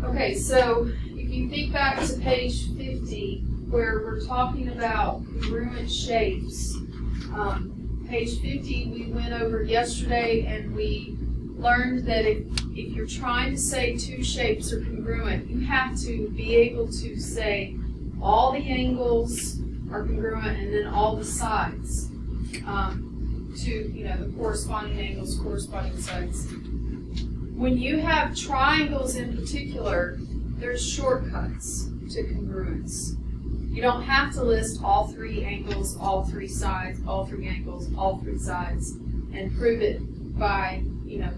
Okay, so if you think back to page 50, where we're talking about congruent shapes, page 50 we went over yesterday, and we learned that if you're trying to say two shapes are congruent, you have to be able to say all the angles are congruent and then all the sides to, the corresponding angles, corresponding sides. When you have triangles in particular, there's shortcuts to congruence. You don't have to list all three angles, all three sides, all three angles, all three sides, and prove it by,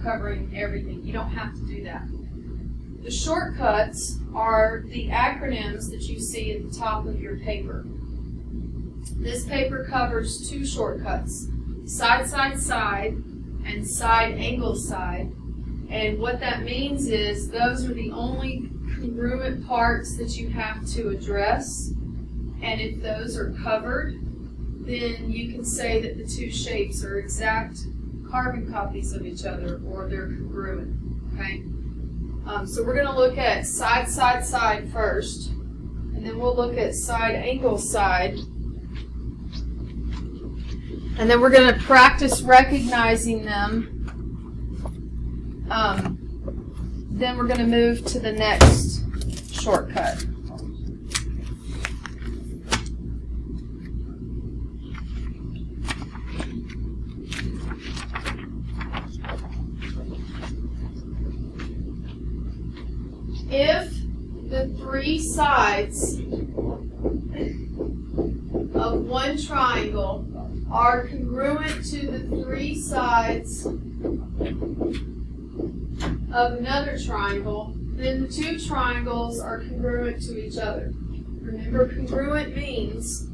covering everything. You don't have to do that. The shortcuts are the acronyms that you see at the top of your paper. This paper covers two shortcuts, side, side, side, and side, angle, side. And what that means is those are the only congruent parts that you have to address. And if those are covered, then you can say that the two shapes are exact carbon copies of each other, or they're congruent. Okay? So we're going to look at side, side, side first, and then we'll look at side, angle, side. And then we're going to practice recognizing them. Then we're going to move to the next shortcut. If the three sides of one triangle are congruent to the three sides of another triangle, then the two triangles are congruent to each other. Remember, congruent means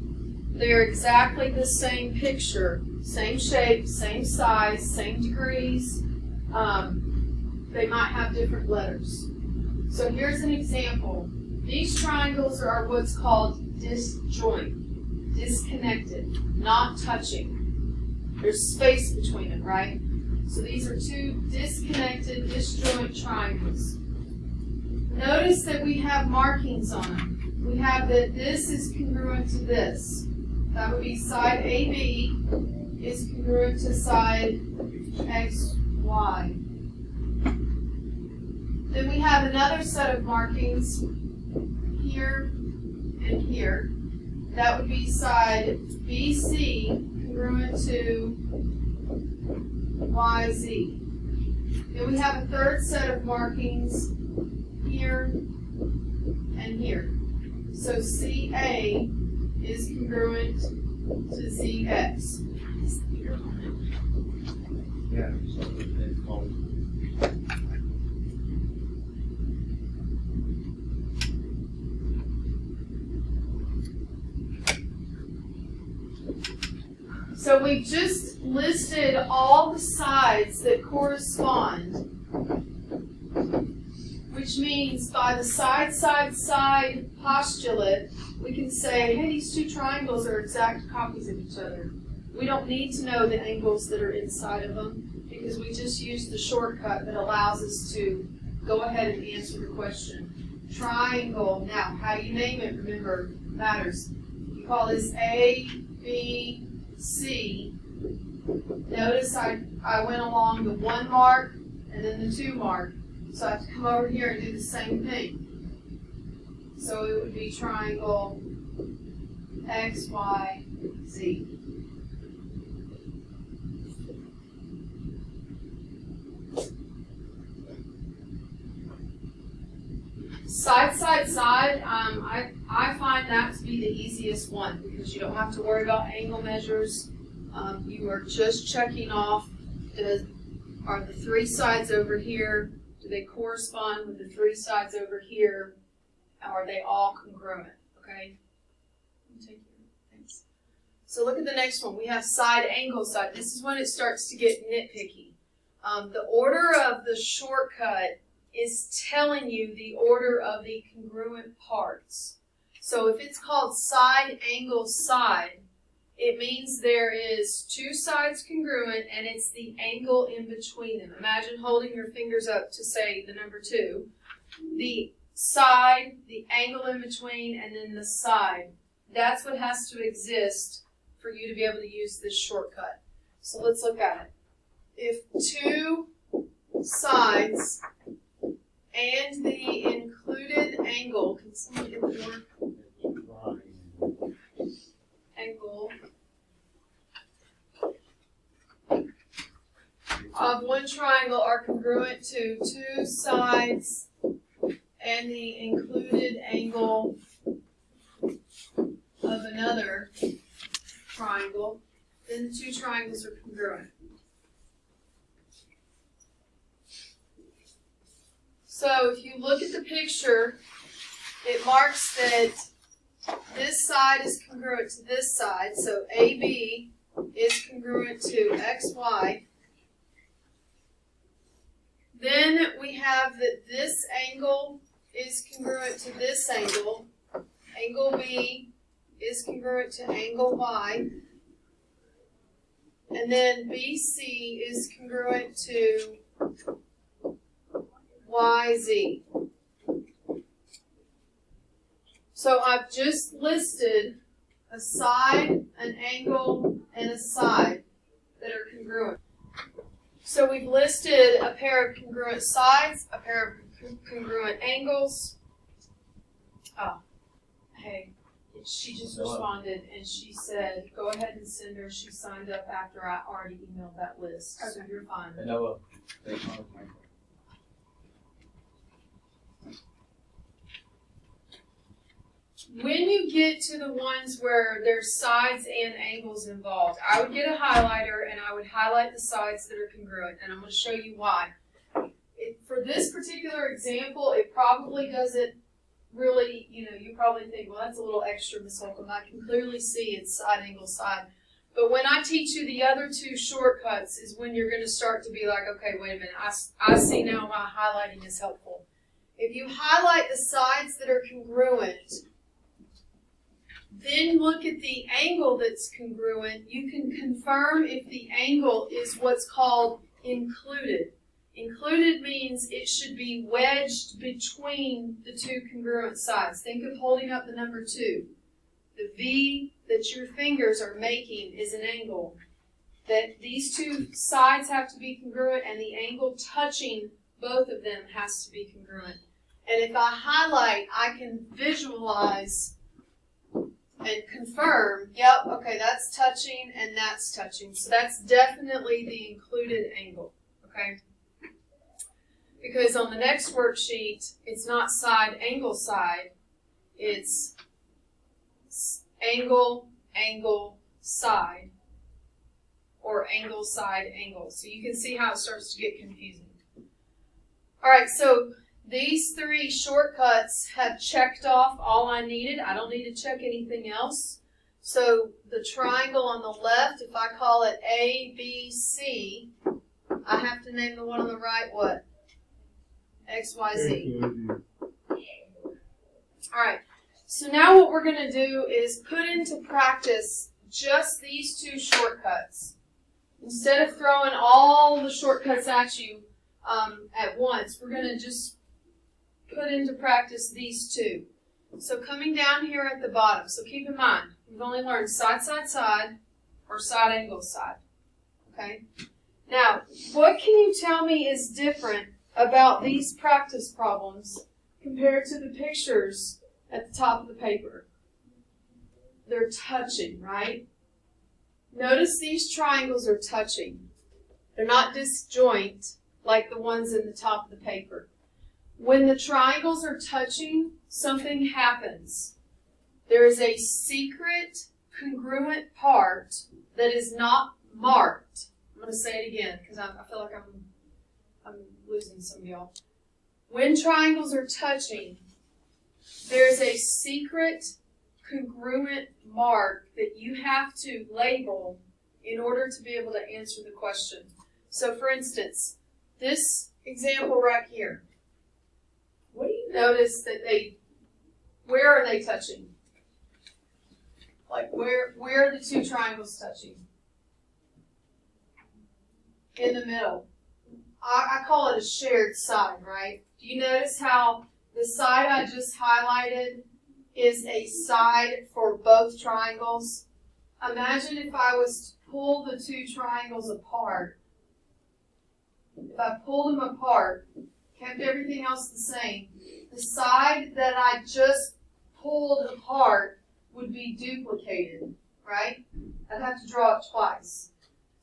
they're exactly the same picture, same shape, same size, same degrees. They might have different letters. So here's an example. These triangles are what's called disjoint, disconnected, not touching. There's space between them, right? So these are two disconnected, disjoint triangles. Notice that we have markings on them. We have that this is congruent to this. That would be side AB is congruent to side XY. Then we have another set of markings here and here. That would be side BC congruent to YZ. Then we have a third set of markings here and here. So CA is congruent to ZX. Yeah. So we just listed all the sides that correspond, which means by the side, side, side postulate, we can say, hey, these two triangles are exact copies of each other. We don't need to know the angles that are inside of them because we just used the shortcut that allows us to go ahead and answer the question. Triangle, now how you name it, remember, matters. You call this A, B, C. Notice I went along the 1 mark and then the 2 mark. So I have to come over here and do the same thing. So it would be triangle X, Y, Z. Side, side, side, I find that to be the easiest one because you don't have to worry about angle measures. You are just checking off, are the three sides over here, do they correspond with the three sides over here? Are they all congruent? Okay? Thanks. So look at the next one. We have side, angle, side. This is when it starts to get nitpicky. The order of the shortcut is telling you the order of the congruent parts. So if it's called side, angle, side, it means there is two sides congruent and it's the angle in between them. Imagine holding your fingers up to say the number 2. The side, the angle in between, and then the side. That's what has to exist for you to be able to use this shortcut. So let's look at it. If two sides and the included angle, can someone get the door? Angle of one triangle are congruent to two sides and the included angle of another triangle, then the two triangles are congruent. So if you look at the picture, it marks that this side is congruent to this side, so AB is congruent to XY. Then we have that this angle is congruent to this angle. Angle B is congruent to angle Y. And then BC is congruent to YZ. So I've just listed a side, an angle, and a side that are congruent. So we've listed a pair of congruent sides, a pair of congruent angles. Oh, hey, she just responded and she said, go ahead and send her. She signed up after I already emailed that list. So you're fine. When you get to the ones where there's sides and angles involved, I would get a highlighter and I would highlight the sides that are congruent, and I'm going to show you why. For this particular example, it probably doesn't really, you probably think, well, that's a little extra, Ms. Holcombe. I can clearly see it's side, angle, side. But when I teach you the other two shortcuts is when you're going to start to be like, okay, wait a minute, I see now why highlighting is helpful. If you highlight the sides that are congruent, then look at the angle that's congruent. You can confirm if the angle is what's called included. Included means it should be wedged between the two congruent sides. Think of holding up the number 2. The V that your fingers are making is an angle. That these two sides have to be congruent and the angle touching both of them has to be congruent. And if I highlight, I can visualize and confirm, yep, okay, that's touching and that's touching. So that's definitely the included angle, okay? Because on the next worksheet, it's not side, angle, side. It's angle, angle, side, or angle, side, angle. So you can see how it starts to get confusing. All right, so these 3 shortcuts have checked off all I needed. I don't need to check anything else. So the triangle on the left, if I call it A, B, C, I have to name the one on the right what? X, Y, Z. All right. So now what we're going to do is put into practice just these 2 shortcuts. Instead of throwing all the shortcuts at you at once, we're going to just put into practice these 2. So coming down here at the bottom, so keep in mind, we've only learned side, side, side, or side, angle, side. Okay? Now, what can you tell me is different about these practice problems compared to the pictures at the top of the paper? They're touching, right? Notice these triangles are touching. They're not disjoint like the ones in the top of the paper. When the triangles are touching, something happens. There is a secret congruent part that is not marked. I'm going to say it again because I feel like I'm losing some of y'all. When triangles are touching, there's a secret congruent mark that you have to label in order to be able to answer the question. So for instance, this example right here. What do you notice that where are they touching? Like where are the 2 triangles touching? In the middle. I call it a shared side, right? Do you notice how The side I just highlighted is a side for both triangles. Imagine if I was to pull the two triangles apart. If I pulled them apart, kept everything else the same, the side that I just pulled apart would be duplicated, right? I'd have to draw it twice.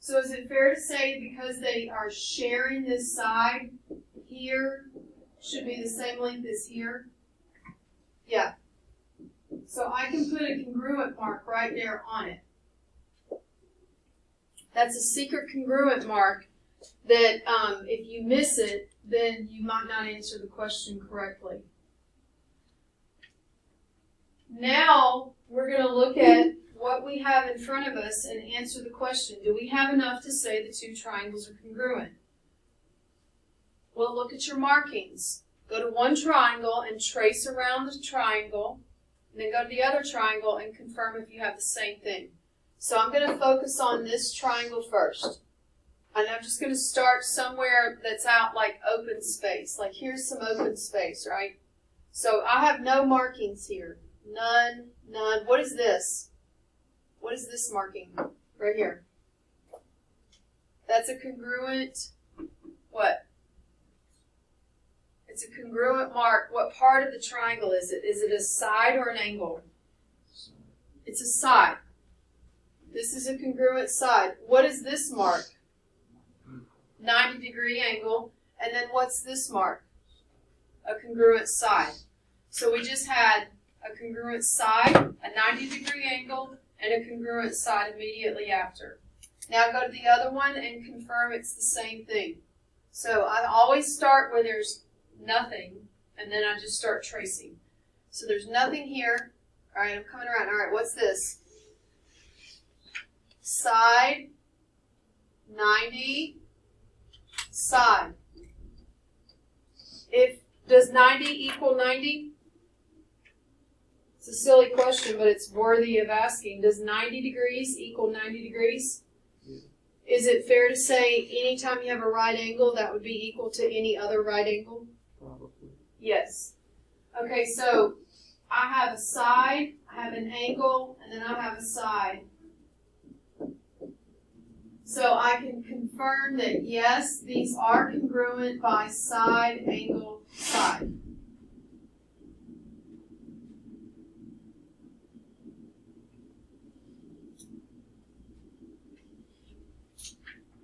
So is it fair to say because they are sharing this side, here should be the same length as here? Yeah. So I can put a congruent mark right there on it. That's a secret congruent mark that if you miss it, then you might not answer the question correctly. Now we're going to look at what we have in front of us and answer the question, do we have enough to say the two triangles are congruent? Well, look at your markings. Go to one triangle and trace around the triangle, and then go to the other triangle and confirm if you have the same thing. So I'm going to focus on this triangle first. And I'm just going to start somewhere that's out like open space. Like here's some open space, right? So I have no markings here. None, none. What is this? What is this marking? Right here. That's a congruent, what? It's a congruent mark. What part of the triangle is it? Is it a side or an angle? It's a side. This is a congruent side. What is this mark? 90-degree angle. And then what's this mark? A congruent side. So we just had a congruent side, a 90-degree angle, and a congruent side immediately after. Now go to the other one and confirm it's the same thing. So I always start where there's nothing, and then I just start tracing. So there's nothing here. All right, I'm coming around. All right, what's this? Side, 90, side. Does 90 equal 90? It's a silly question, but it's worthy of asking. Does 90 degrees equal 90 degrees? Yeah. Is it fair to say anytime you have a right angle, that would be equal to any other right angle? Probably. Yes. Okay, so I have a side, I have an angle, and then I have a side. So I can confirm that yes, these are congruent by side, angle, side.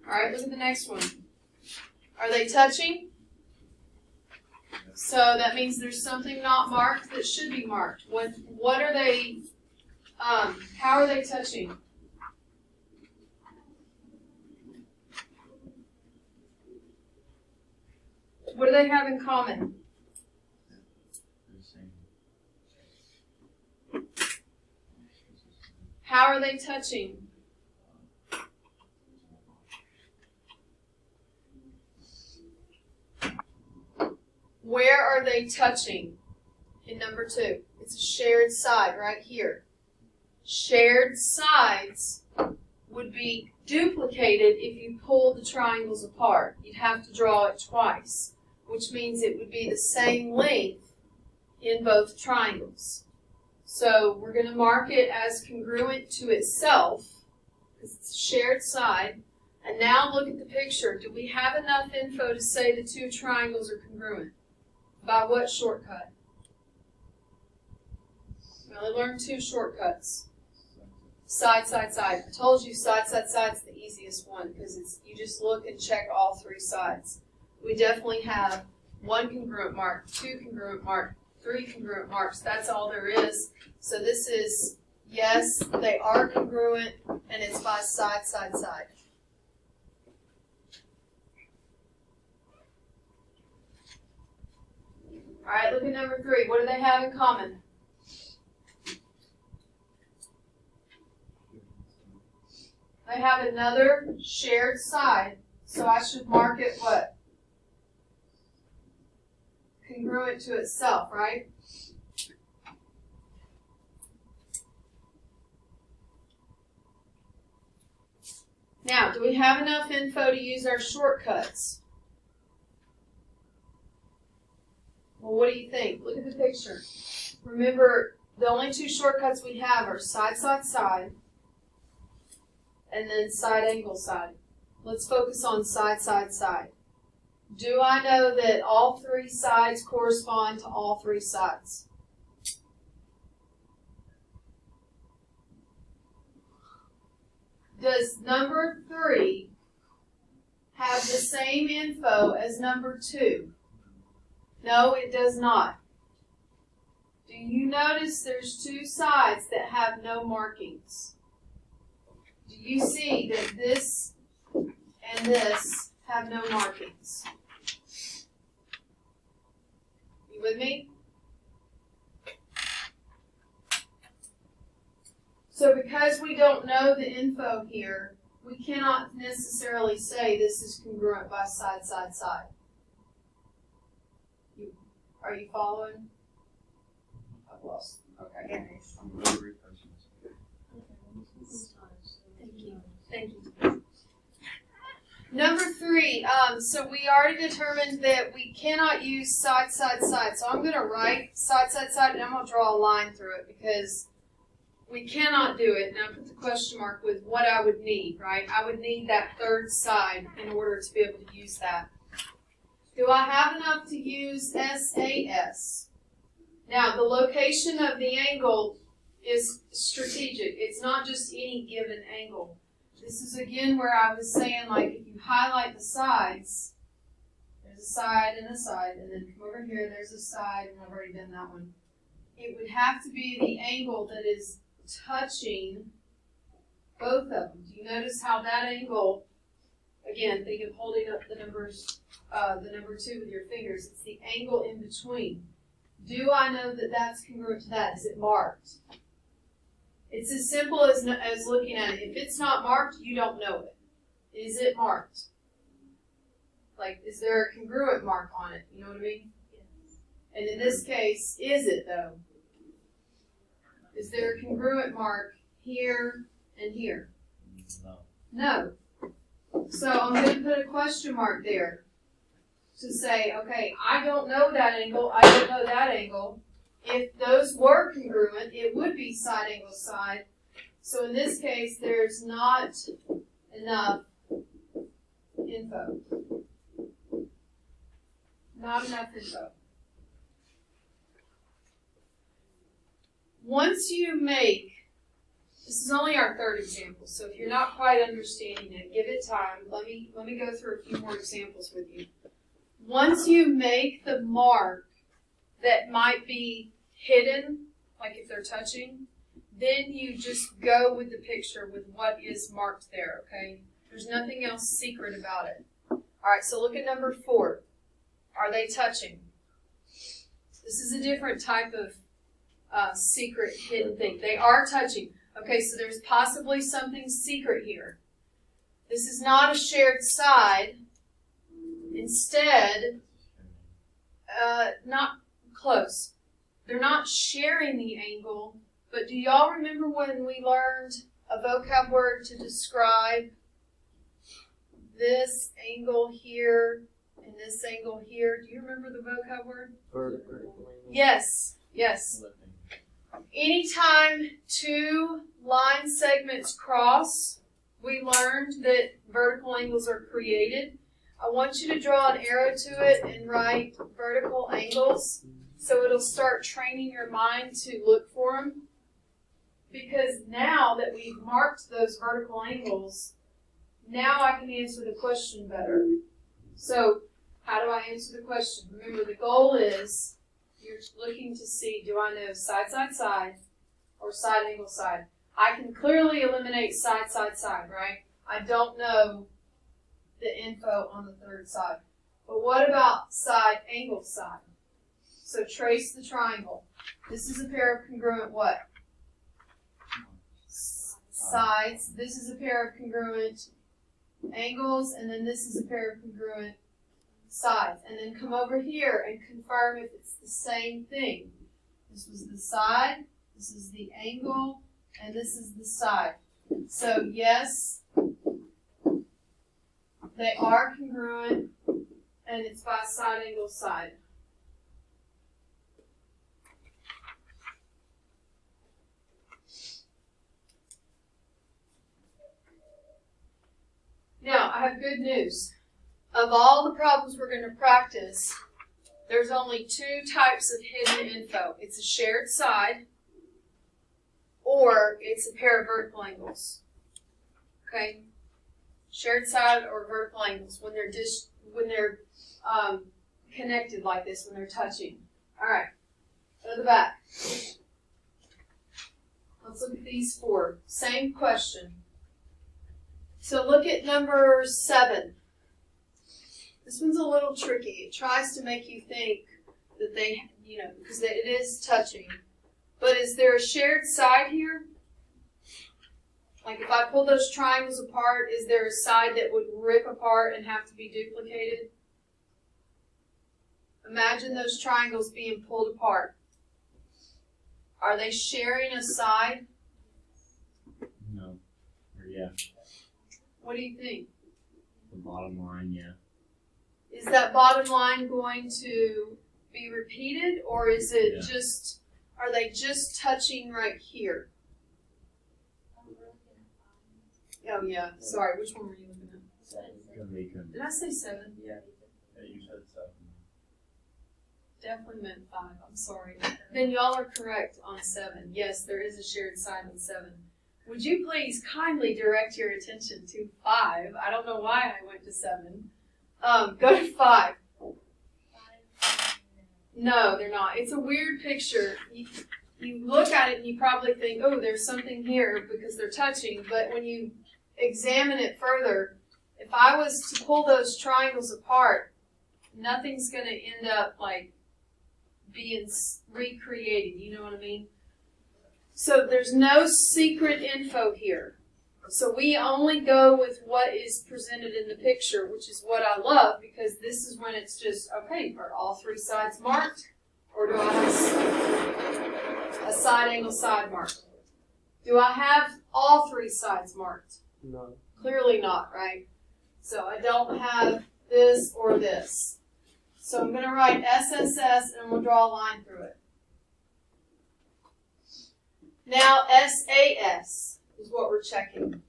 All right, look at the next one. Are they touching? So that means there's something not marked that should be marked. What are they, how are they touching? What do they have in common? How are they touching? Where are they touching in number 2? It's a shared side right here. Shared sides would be duplicated if you pull the triangles apart. You'd have to draw it twice, which means it would be the same length in both triangles. So we're going to mark it as congruent to itself, because it's a shared side. And now look at the picture. Do we have enough info to say the two triangles are congruent? By what shortcut? We only learned 2 shortcuts. Side, side, side. I told you side, side, side is the easiest one because you just look and check all 3 sides. We definitely have 1 congruent mark, 2 congruent mark, 3 congruent marks. That's all there is. So this is, yes, they are congruent, and it's by side, side, side. All right, look at number 3. What do they have in common? They have another shared side, so I should mark it what? Congruent to itself, right? Now, do we have enough info to use our shortcuts? Well, what do you think? Look at the picture. Remember, the only two shortcuts we have are side, side, side, and then side, angle, side. Let's focus on side, side, side. Do I know that all three sides correspond to all three sides? Does number 3 have the same info as number 2? No, it does not. Do you notice there's two sides that have no markings? Do you see that this and this have no markings? You with me? So because we don't know the info here, we cannot necessarily say this is congruent by side, side, side. Are you following? I've lost. Okay. Thank you. Thank you. Number 3, so we already determined that we cannot use side, side, side. So I'm going to write side, side, side, and I'm going to draw a line through it because we cannot do it. Now put the question mark with what I would need, right? I would need that third side in order to be able to use that. Do I have enough to use SAS? Now, the location of the angle is strategic. It's not just any given angle. This is, again, where I was saying, like, if you highlight the sides, there's a side, and then come over here, there's a side, and I've already done that one. It would have to be the angle that is touching both of them. Do you notice how that angle, again, think of holding up the numbers, the number 2 with your fingers. It's the angle in between. Do I know that that's congruent to that? Is it marked? It's as simple as looking at it. If it's not marked, you don't know it. Is it marked? Like, is there a congruent mark on it? You know what I mean? Yes. And in this case, is it though? Is there a congruent mark here and here? No. So I'm going to put a question mark there to say, okay, I don't know that angle, I don't know that angle. If those were congruent, it would be side, angle, side. So in this case, there's not enough info. Not enough info. Once you make, this is only our third example, so if you're not quite understanding it, give it time. Let me go through a few more examples with you. Once you make the mark that might be hidden, like if they're touching, then you just go with the picture with what is marked there, okay? There's nothing else secret about it. All right, so look at number 4. Are they touching? This is a different type of secret hidden thing. They are touching. Okay, so there's possibly something secret here. This is not a shared side. Instead, not close. They're not sharing the angle, but do y'all remember when we learned a vocab word to describe this angle here and this angle here? Do you remember the vocab word? Vertical. Yes, yes. Anytime two line segments cross, we learned that vertical angles are created. I want you to draw an arrow to it and write vertical angles so it'll start training your mind to look for them. Because now that we've marked those vertical angles, now I can answer the question better. So how do I answer the question? Remember, the goal is you're looking to see, do I know side, side, side, or side, angle, side? I can clearly eliminate side, side, side, right? I don't know the info on the third side. But what about side, angle, side? So trace the triangle. This is a pair of congruent what? Sides. This is a pair of congruent angles, and then this is a pair of congruent sides. And then come over here and confirm if it's the same thing. This was the side, this is the angle, and this is the side. So yes, they are congruent, and it's by side, angle, side. I have good news. Of all the problems we're going to practice, there's only two types of hidden info. It's a shared side, or it's a pair of vertical angles. Okay? Shared side or vertical angles when they're connected like this, when they're touching. All right. Go to the back. Let's look at these four. Same question. So look at number 7. This one's a little tricky. It tries to make you think that they, because it is touching. But is there a shared side here? Like if I pull those triangles apart, is there a side that would rip apart and have to be duplicated? Imagine those triangles being pulled apart. Are they sharing a side? No. Or yeah. What do you think? The bottom line, yeah. Is that bottom line going to be repeated, or is it just, are they just touching right here? Oh yeah, sorry, which one were you looking at? Did I say 7? Yeah, you said 7. Definitely meant 5, I'm sorry. Then y'all are correct on 7. Yes, there is a shared side on 7. Would you please kindly direct your attention to 5? I don't know why I went to 7. Go to 5. No, they're not. It's a weird picture. You look at it and you probably think, oh, there's something here because they're touching. But when you examine it further, if I was to pull those triangles apart, nothing's going to end up like being recreated. You know what I mean? So there's no secret info here. So we only go with what is presented in the picture, which is what I love, because this is when it's just, okay, are all 3 sides marked? Or do I have a side angle side marked? Do I have all 3 sides marked? No. Clearly not, right? So I don't have this or this. So I'm going to write SSS and we'll draw a line through it. Now SAS is what we're checking.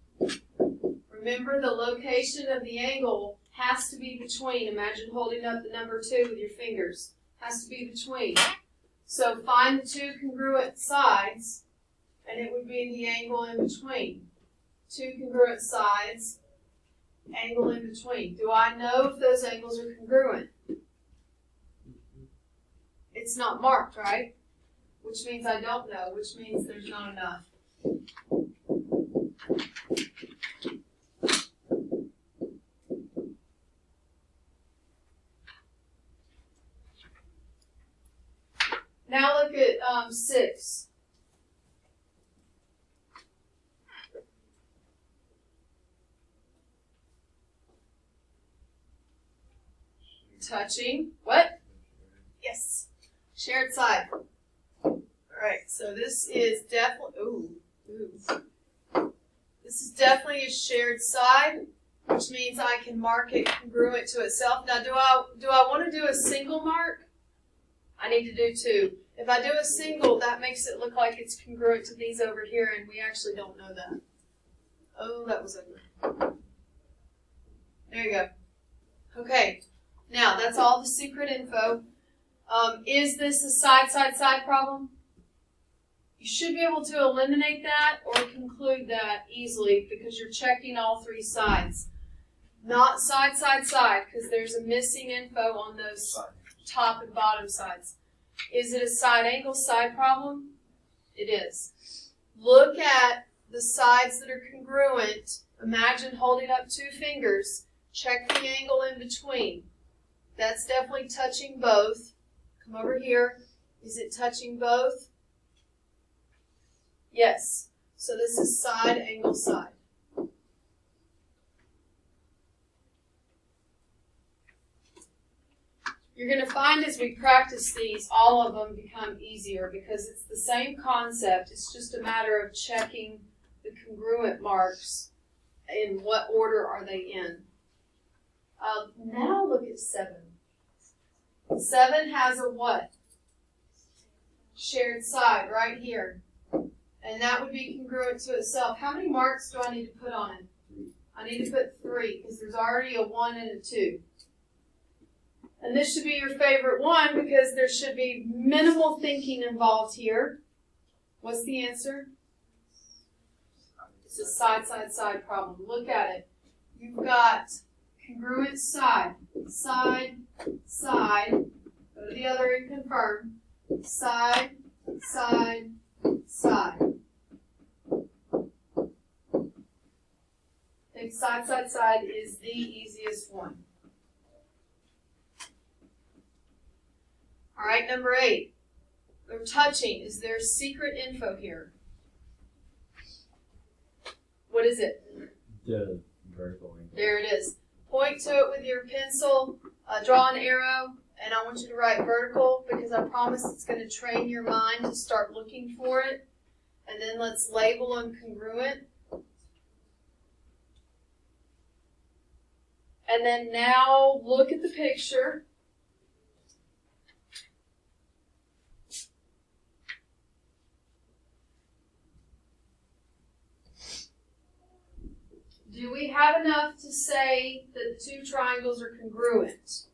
Remember, the location of the angle has to be between. Imagine holding up the number 2 with your fingers. Has to be between. So find the 2 congruent sides, and it would be the angle in between. 2 congruent sides, angle in between. Do I know if those angles are congruent? It's not marked, right? Which means I don't know, which means there's not enough. Now look at 6. Touching. What? Yes. Shared side. All right. So this is definitely. This is definitely a shared side, which means I can mark it congruent to itself. Now, do I want to do a single mark? I need to do 2. If I do a single, that makes it look like it's congruent to these over here, and we actually don't know that. Oh, that was ugly. There you go. Okay. Now, that's all the secret info. Is this a side problem? You should be able to eliminate that or conclude that easily because you're checking all 3 sides. Not side, because there's a missing info on those top and bottom sides. Is it a side angle side problem? It is. Look at the sides that are congruent. Imagine holding up 2 fingers. Check the angle in between. That's definitely touching both. Come over here. Is it touching both? Yes. So this is side angle side. You're going to find as we practice these, all of them become easier because it's the same concept. It's just a matter of checking the congruent marks in what order are they in. Now look at 7. 7 has a what? Shared side right here. And that would be congruent to itself. How many marks do I need to put on it? I need to put 3 because there's already a 1 and a 2. And this should be your favorite one because there should be minimal thinking involved here. What's the answer? It's a side, side, side problem. Look at it. You've got congruent side, side, side. Go to the other and confirm. Side, side, side. I think side, side, side is the easiest one. All right, number 8. They're touching. Is there secret info here? What is it? The vertical angle. There it is. Point to it with your pencil, draw an arrow, and I want you to write vertical because I promise it's going to train your mind to start looking for it. And then let's label them congruent. And then now look at the picture. Do we have enough to say that the 2 triangles are congruent?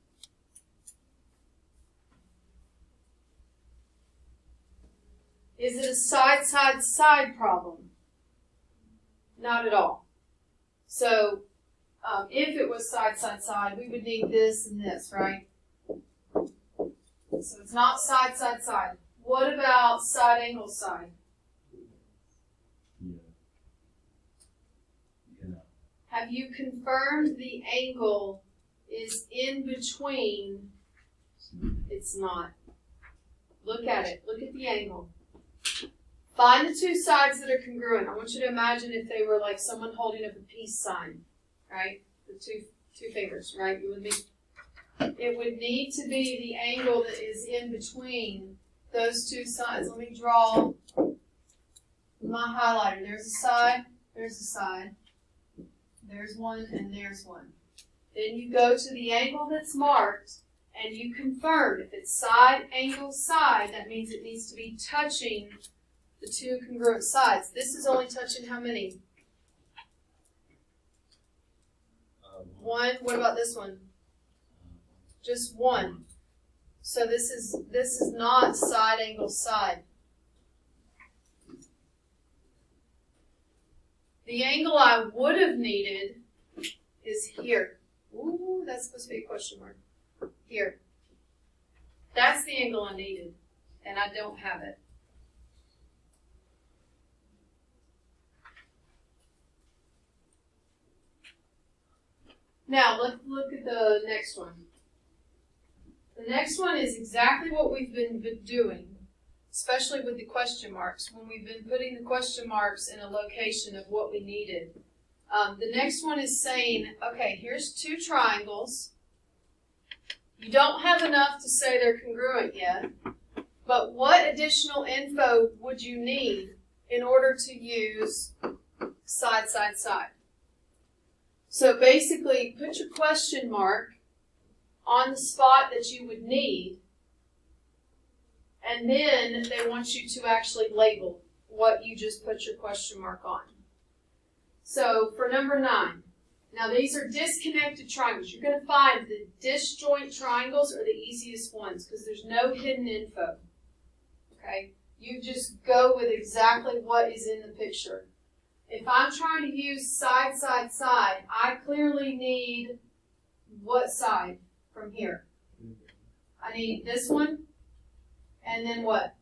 Is it a side, side, side problem? Not at all. So, if it was side, side, side, we would need this and this, right? So it's not side, side, side. What about side, angle, side? Have you confirmed the angle is in between? It's not. Look at it. Look at the angle. Find the 2 sides that are congruent. I want you to imagine if they were like someone holding up a peace sign, right? The two fingers, right? It would need to be the angle that is in between those 2 sides. Let me draw my highlighter. There's a side. There's a side. There's one, and there's one. Then you go to the angle that's marked, and you confirm. If it's side, angle, side, that means it needs to be touching the 2 congruent sides. This is only touching how many? 1. What about this one? Just 1. So this is not side, angle, side. The angle I would have needed is here. Ooh, that's supposed to be a question mark. Here. That's the angle I needed, and I don't have it. Now, let's look at the next one. The next one is exactly what we've been doing, especially with the question marks, when we've been putting the question marks in a location of what we needed. The next one is saying, okay, here's 2 triangles. You don't have enough to say they're congruent yet, but what additional info would you need in order to use side, side, side? So basically, put your question mark on the spot that you would need, and then they want you to actually label what you just put your question mark on. So for number 9, now these are disconnected triangles. You're going to find the disjoint triangles are the easiest ones because there's no hidden info. Okay? You just go with exactly what is in the picture. If I'm trying to use side, side, side, I clearly need what side from here? I need this one, and then what?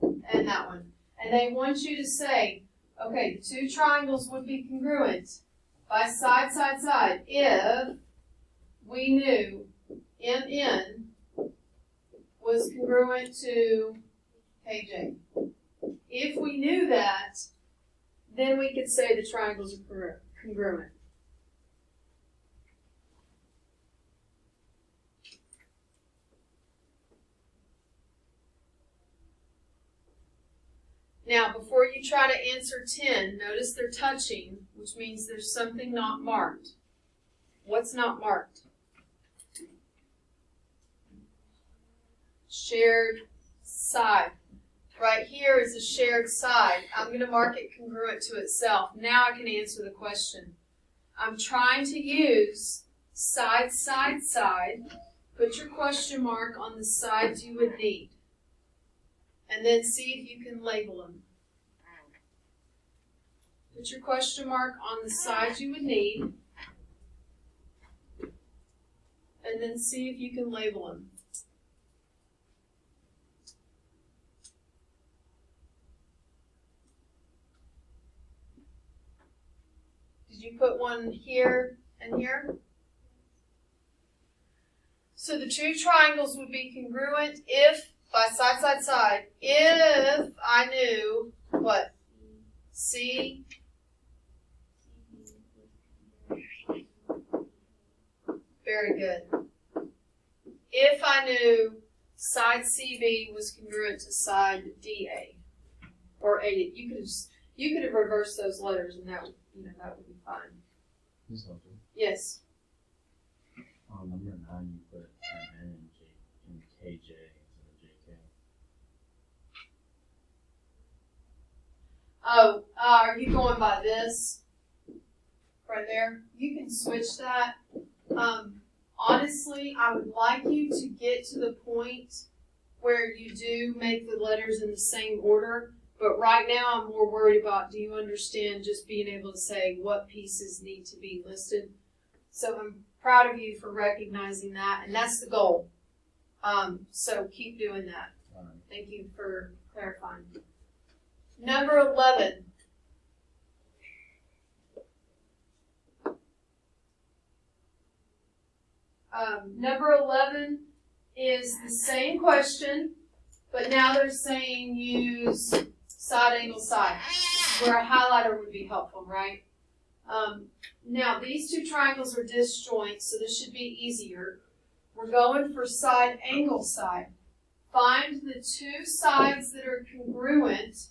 And that one. And they want you to say, okay, the 2 triangles would be congruent by side, side, side if we knew MN was congruent to KJ. If we knew that, then we could say the triangles are congruent. Now, before you try to answer 10, notice they're touching, which means there's something not marked. What's not marked? Shared side. Right here is a shared side. I'm going to mark it congruent to itself. Now I can answer the question. I'm trying to use side, side, side. Put your question mark on the sides you would need. And then see if you can label them. Put your question mark on the sides you would need. And then see if you can label them. Did you put one here and here? So the two triangles would be congruent if, by side, side, side, if I knew what? C. Very good. If I knew side CB was congruent to side DA or A, you could have reversed those letters, and that would be fine. This helpful. Yes. On number 9, you put an N in KJ instead of JK. Oh, are you going by this right there? You can switch that. Honestly, I would like you to get to the point where you do make the letters in the same order, but right now I'm more worried about, do you understand just being able to say what pieces need to be listed? So I'm proud of you for recognizing that, and that's the goal. So keep doing that. Thank you for clarifying. Number 11. Number 11 is the same question, but now they're saying use side angle side, where a highlighter would be helpful, right? Now these two triangles are disjoint, so this should be easier. We're going for side angle side. Find the two sides that are congruent,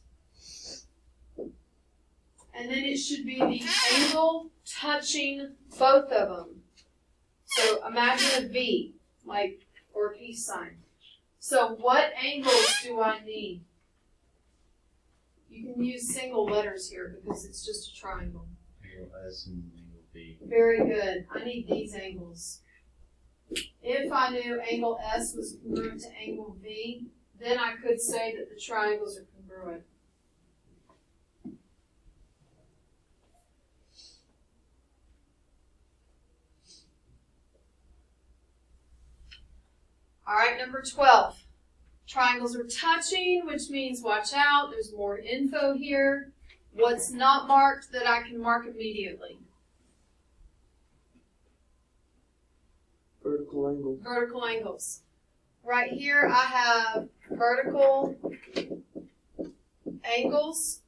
and then it should be the angle touching both of them. So imagine a V, or a peace sign. So what angles do I need? You can use single letters here because it's just a triangle. Angle S and angle B. Very good. I need these angles. If I knew angle S was congruent to angle V, then I could say that the triangles are congruent. All right, number 12. Triangles are touching, which means watch out. There's more info here. What's not marked that I can mark immediately? Vertical angle. Vertical angles. Right here I have vertical angles.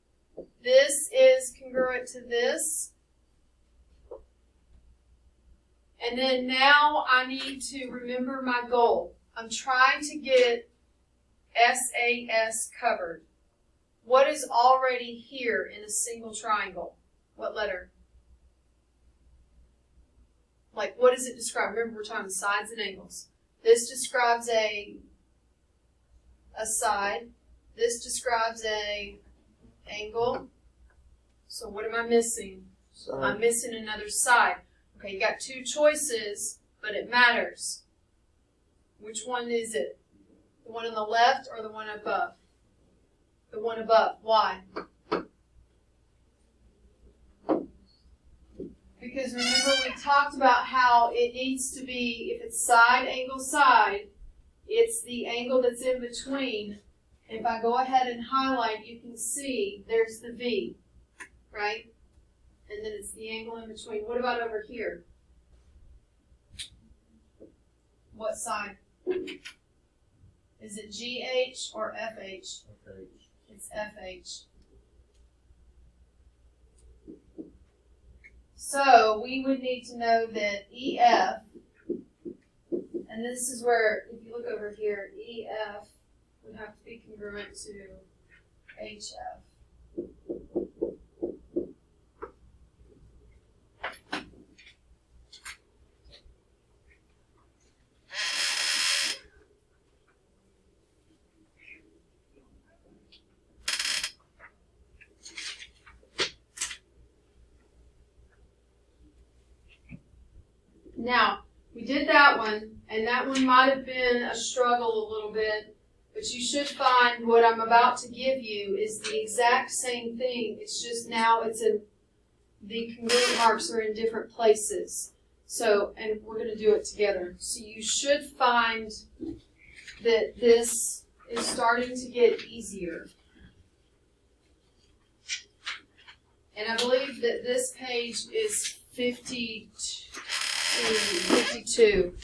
This is congruent to this. And then now I need to remember my goal. I'm trying to get SAS covered. What is already here in a single triangle? What letter? What does it describe? Remember, we're talking sides and angles. This describes a side. This describes a angle. So what am I missing? Side. I'm missing another side. Okay, you got two choices, but it matters. Which one is it? The one on the left or the one above? The one above. Why? Because remember we talked about how it needs to be, if it's side, angle, side, it's the angle that's in between. If I go ahead and highlight, you can see there's the V, right? And then it's the angle in between. What about over here? What side? Is it GH or FH? FH. It's FH. So we would need to know that EF, and this is where, if you look over here, EF would have to be congruent to HF. Now, we did that one, and that one might have been a struggle a little bit, but you should find what I'm about to give you is the exact same thing. It's just now the congruent marks are in different places. So, and we're going to do it together. So you should find that this is starting to get easier. And I believe that this page is 52.